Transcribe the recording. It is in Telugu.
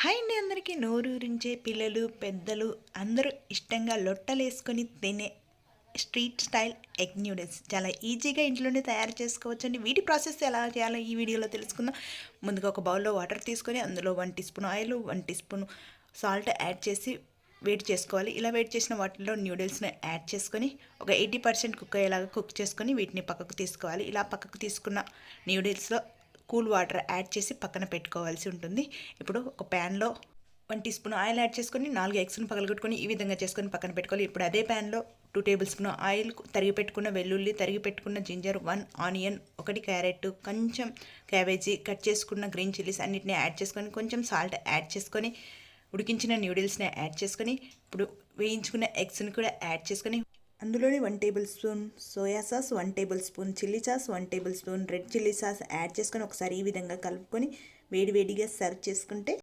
హాయ్ అండి అందరికీ. నోరూరించే పిల్లలు పెద్దలు అందరూ ఇష్టంగా లొట్టలేసుకొని తినే స్ట్రీట్ స్టైల్ ఎగ్ న్యూడిల్స్ చాలా ఈజీగా ఇంట్లోనే తయారు చేసుకోవచ్చండి. వీటి ప్రాసెస్ ఎలా చేయాలో ఈ వీడియోలో తెలుసుకుందాం. ముందుగా ఒక బౌల్లో వాటర్ తీసుకొని అందులో 1 teaspoon oil 1 teaspoon salt add చేసి వేడి చేసుకోవాలి. ఇలా వేడి చేసిన వాటిలో న్యూడిల్స్ని యాడ్ చేసుకొని ఒక 80% కుక్ అయ్యేలాగా కుక్ చేసుకొని వీటిని పక్కకు తీసుకోవాలి. ఇలా పక్కకు తీసుకున్న న్యూడిల్స్లో కూల్ వాటర్ యాడ్ చేసి పక్కన పెట్టుకోవాల్సి ఉంటుంది. ఇప్పుడు ఒక ప్యాన్లో 1 టీ స్పూన్ ఆయిల్ యాడ్ చేసుకొని 4 ఎగ్స్ను పగలగొట్టుకొని ఈ విధంగా చేసుకొని పక్కన పెట్టుకోవాలి. ఇప్పుడు అదే ప్యాన్లో 2 టేబుల్ స్పూన్ ఆయిల్, తరిగి పెట్టుకున్న వెల్లుల్లి, తరిగి పెట్టుకున్న జింజర్, 1 ఆనియన్, 1 క్యారెట్, కొంచెం క్యాబేజీ, కట్ చేసుకున్న గ్రీన్ చిల్లీస్ అన్నిటిని యాడ్ చేసుకొని కొంచెం సాల్ట్ యాడ్ చేసుకొని ఉడికించిన న్యూడిల్స్ని యాడ్ చేసుకొని ఇప్పుడు వేయించుకున్న ఎగ్స్ని కూడా యాడ్ చేసుకొని అందులోని 1 table spoon soya sauce, 1 table spoon chilli sauce, 1 table spoon red chilli sauce add చేసుకొని ఒకసారి ఈ విధంగా కలుపుకొని వేడివేడిగా సర్వ్ చేసుకుంటే